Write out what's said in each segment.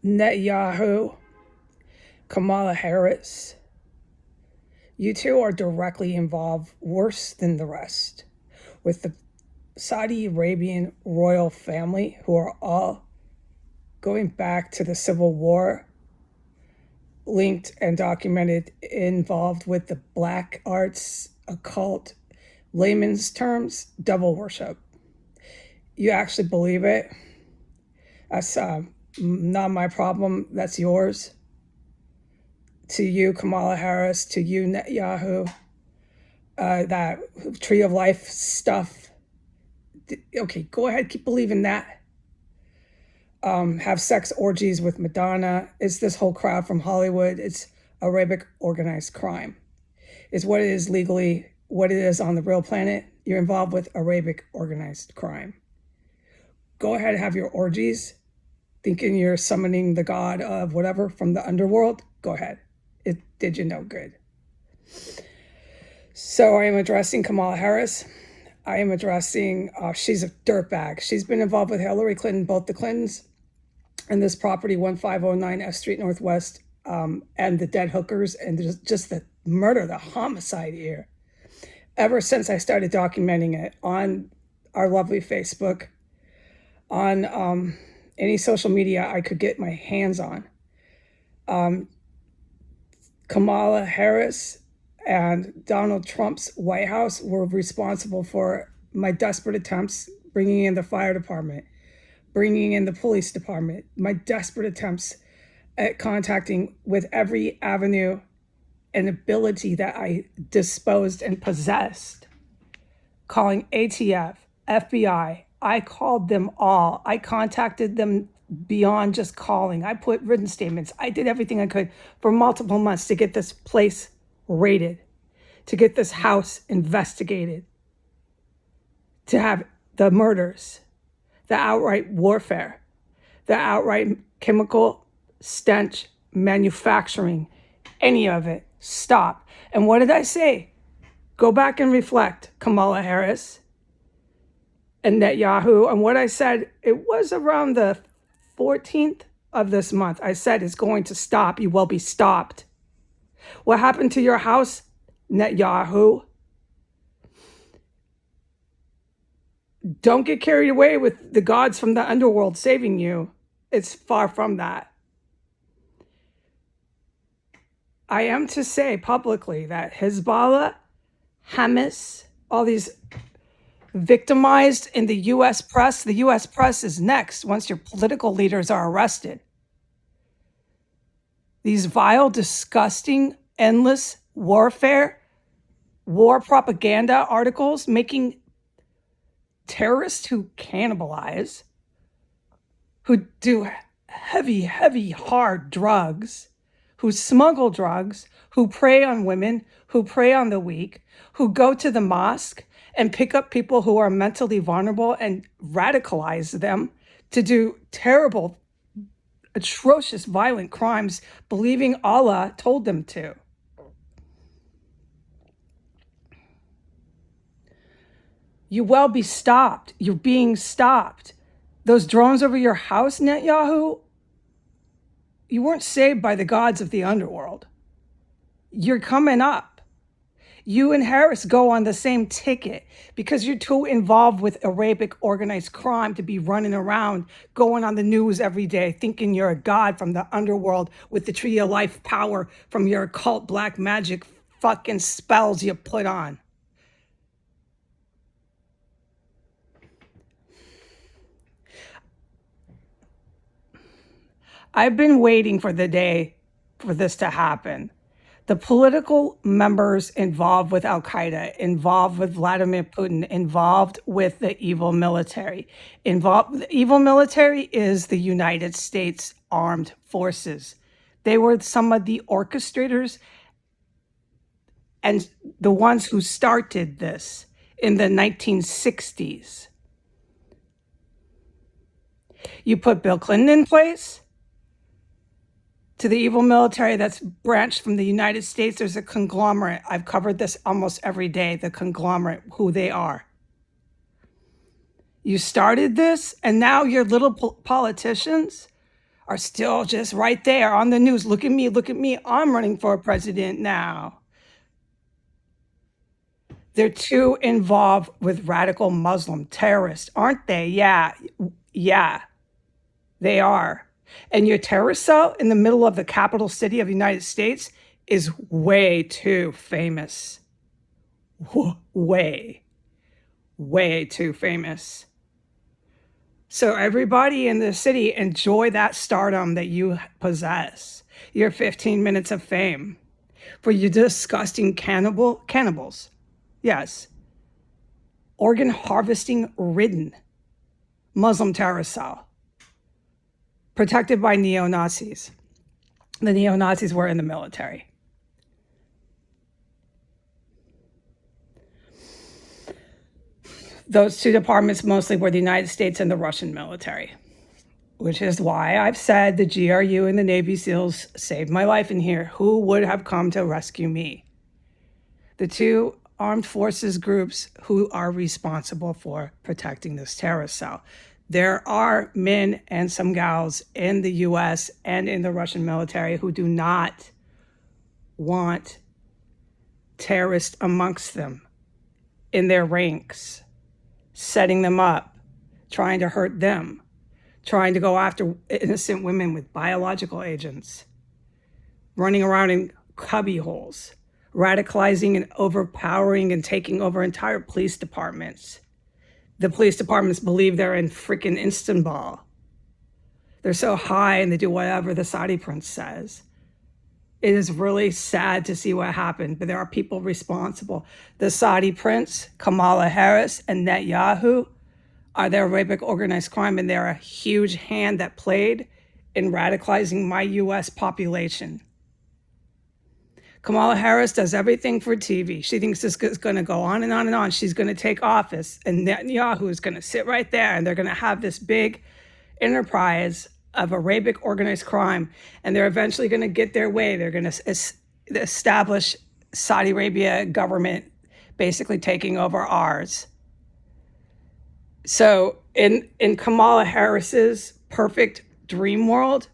Netyahu, Kamala Harris, you two are directly involved, worse than the rest, with the Saudi Arabian royal family, who are all going back to the Civil War, linked and documented, involved with the black arts, occult, layman's terms, devil worship. You actually believe it? That's not my problem. That's yours. To you, Kamala Harris. To you, Netanyahu. That tree of life stuff. Okay, go ahead. Keep believing that. Have sex orgies with Madonna. It's this whole crowd from Hollywood. It's Arabic organized crime. It's what it is legally, what it is on the real planet. You're involved with Arabic organized crime. Go ahead and have your orgies, thinking you're summoning the god of whatever from the underworld. Go ahead. It did you no good. So I am addressing Kamala Harris. I am addressing, she's a dirtbag. She's been involved with Hillary Clinton, both the Clintons, and this property, 1509 F Street Northwest, and the dead hookers, and just the murder, the homicide here. Ever since I started documenting it on our lovely Facebook, on any social media I could get my hands on. Kamala Harris and Donald Trump's White House were responsible for my desperate attempts bringing in the fire department, bringing in the police department, my desperate attempts at contacting with every avenue and ability that I disposed and possessed, calling ATF, FBI. I called them all. I contacted them beyond just calling. I put written statements. I did everything I could for multiple months to get this place raided, to get this house investigated, to have the murders, the outright warfare, the outright chemical stench manufacturing, any of it, stop. And what did I say? Go back and reflect, Kamala Harris and Netyahu. And what I said, it was around the 14th of this month. I said it's going to stop. You will be stopped. What happened to your house, Netyahu? Don't get carried away with the gods from the underworld saving you. It's far from that. I am to say publicly that Hezbollah, Hamas, all these victimized in the U.S. press. The U.S. press is next once your political leaders are arrested. These vile, disgusting, endless warfare, war propaganda articles making terrorists who cannibalize, who do heavy, hard drugs, who smuggle drugs, who prey on women, who prey on the weak, who go to the mosque and pick up people who are mentally vulnerable and radicalize them to do terrible, atrocious, violent crimes, believing Allah told them to. You will be stopped. You're being stopped. Those drones over your house, Netanyahu, you weren't saved by the gods of the underworld. You're coming up. You and Harris go on the same ticket because you're too involved with Arabic organized crime to be running around, going on the news every day, thinking you're a god from the underworld with the tree of life power from your occult black magic fucking spells you put on. I've been waiting for the day for this to happen. The political members involved with Al-Qaeda, involved with Vladimir Putin, involved with the evil military. The evil military is the United States Armed Forces. They were some of the orchestrators and the ones who started this in the 1960s. You put Bill Clinton in place. To the evil military that's branched from the United States, there's a conglomerate. I've covered this almost every day, the conglomerate, who they are. You started this, and now your little politicians are still just right there on the news. Look at me, I'm running for president now. They're too involved with radical Muslim terrorists, aren't they? Yeah, they are. And your terrorist cell in the middle of the capital city of the United States is way too famous. Way too famous. So everybody in the city, enjoy that stardom that you possess. Your 15 minutes of fame for you disgusting cannibals. Yes. Organ harvesting ridden Muslim terrorist cell. Protected by neo-Nazis. The neo-Nazis were in the military. Those two departments mostly were the United States and the Russian military, which is why I've said the GRU and the Navy SEALs saved my life in here. Who would have come to rescue me? The two armed forces groups who are responsible for protecting this terrorist cell. There are men and some gals in the US and in the Russian military who do not want terrorists amongst them in their ranks, setting them up, trying to hurt them, trying to go after innocent women with biological agents, running around in cubby holes, radicalizing and overpowering and taking over entire police departments. The police departments believe they're in freaking Istanbul. They're so high and they do whatever the Saudi prince says. It is really sad to see what happened, but there are people responsible. The Saudi prince, Kamala Harris, and Netyahu are the Arabic organized crime, and they're a huge hand that played in radicalizing my U.S. population. Kamala Harris does everything for TV. She thinks this is going to go on and on and on. She's going to take office, and Netyahu is going to sit right there, and they're going to have this big enterprise of Arabic organized crime, and they're eventually going to get their way. They're going to establish Saudi Arabia government basically taking over ours. So in Kamala Harris's perfect dream world,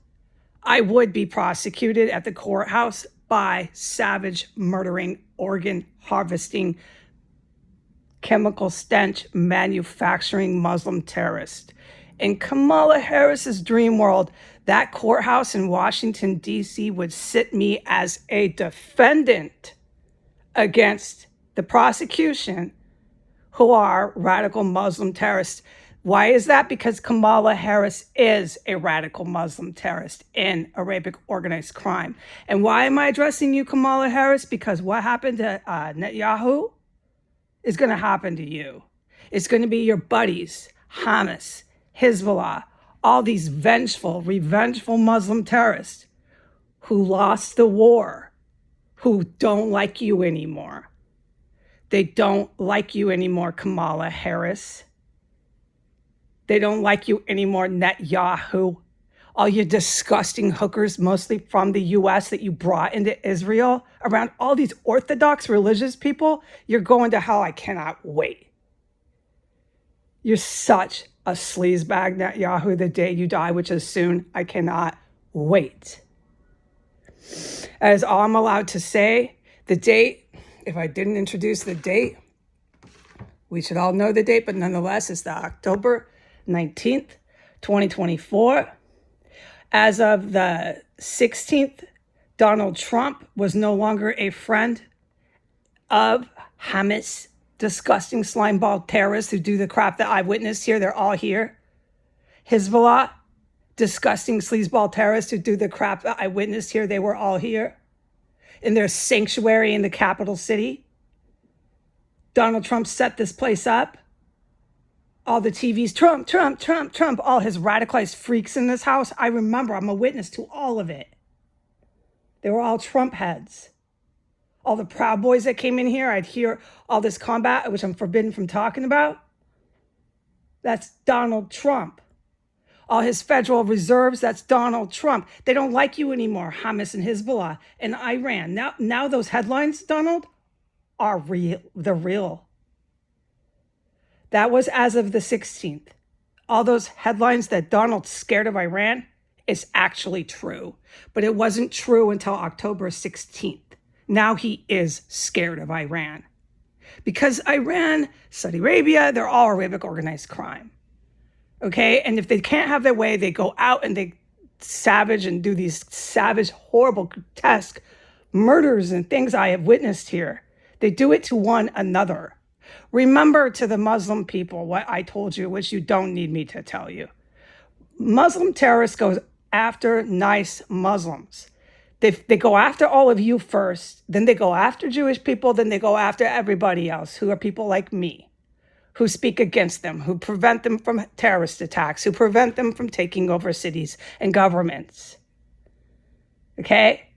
I would be prosecuted at the courthouse by savage, murdering, organ harvesting, chemical stench manufacturing Muslim terrorists. In Kamala Harris's dream world, that courthouse in Washington, D.C. would sit me as a defendant against the prosecution, who are radical Muslim terrorists. Why is that? Because Kamala Harris is a radical Muslim terrorist in Arabic organized crime. And why am I addressing you, Kamala Harris? Because what happened to Netyahu is going to happen to you. It's going to be your buddies, Hamas, Hezbollah, all these vengeful, revengeful Muslim terrorists who lost the war, who don't like you anymore. They don't like you anymore, Kamala Harris. They don't like you anymore, Netyahu. All you disgusting hookers, mostly from the US, that you brought into Israel, around all these Orthodox religious people, you're going to hell. I cannot wait. You're such a sleazebag, Netyahu, the day you die, which is soon. I cannot wait. That is all I'm allowed to say. The date, if I didn't introduce the date, we should all know the date, but nonetheless, it's the October 19th, 2024. As of the 16th, Donald Trump was no longer a friend of Hamas, disgusting slimeball terrorists who do the crap that I witnessed here. They're all here. Hezbollah, disgusting sleazeball terrorists who do the crap that I witnessed here. They were all here in their sanctuary in the capital city. Donald Trump set this place up. All the TVs, Trump, Trump, Trump, Trump, all his radicalized freaks in this house. I remember, I'm a witness to all of it. They were all Trump heads. All the Proud Boys that came in here, I'd hear all this combat, which I'm forbidden from talking about. That's Donald Trump. All his Federal Reserves, that's Donald Trump. They don't like you anymore, Hamas and Hezbollah and Iran. Now those headlines, Donald, are real. They're real. That was as of the 16th. All those headlines that Donald's scared of Iran, is actually true. But it wasn't true until October 16th. Now he is scared of Iran. Because Iran, Saudi Arabia, they're all Arabic organized crime. Okay? And if they can't have their way, they go out and they savage and do these savage, horrible, grotesque murders and things I have witnessed here. They do it to one another. Remember, to the Muslim people, what I told you, which you don't need me to tell you. Muslim terrorists go after nice Muslims. They go after all of you first, then they go after Jewish people, then they go after everybody else who are people like me, who speak against them, who prevent them from terrorist attacks, who prevent them from taking over cities and governments. Okay?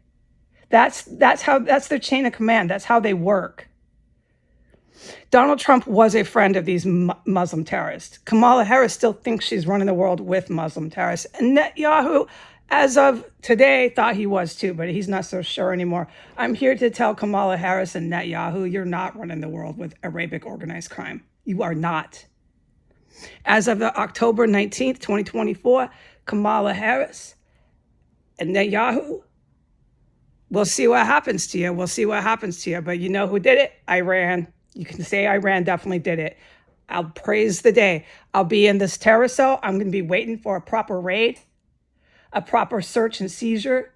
That's their chain of command. That's how they work. Donald Trump was a friend of these Muslim terrorists. Kamala Harris still thinks she's running the world with Muslim terrorists. And Netyahu, as of today, thought he was too, but he's not so sure anymore. I'm here to tell Kamala Harris and Netyahu, you're not running the world with Arabic organized crime. You are not. As of the October 19th, 2024, Kamala Harris and Netyahu, we'll see what happens to you. We'll see what happens to you. But you know who did it? Iran. You can say Iran definitely did it. I'll praise the day. I'll be in this terror cell. I'm going to be waiting for a proper raid, a proper search and seizure.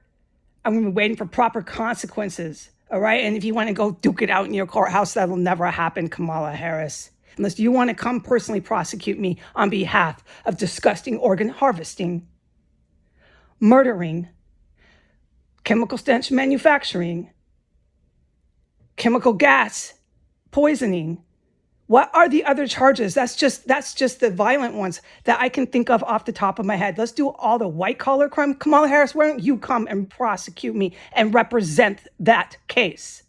I'm going to be waiting for proper consequences. All right? And if you want to go duke it out in your courthouse, that'll never happen, Kamala Harris. Unless you want to come personally prosecute me on behalf of disgusting organ harvesting, murdering, chemical stench manufacturing, chemical gas, poisoning. What are the other charges? That's just the violent ones that I can think of off the top of my head. Let's do all the white collar crime. Kamala Harris, why don't you come and prosecute me and represent that case?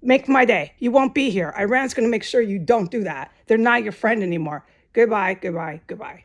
Make my day. You won't be here. Iran's going to make sure you don't do that. They're not your friend anymore. Goodbye, goodbye, goodbye.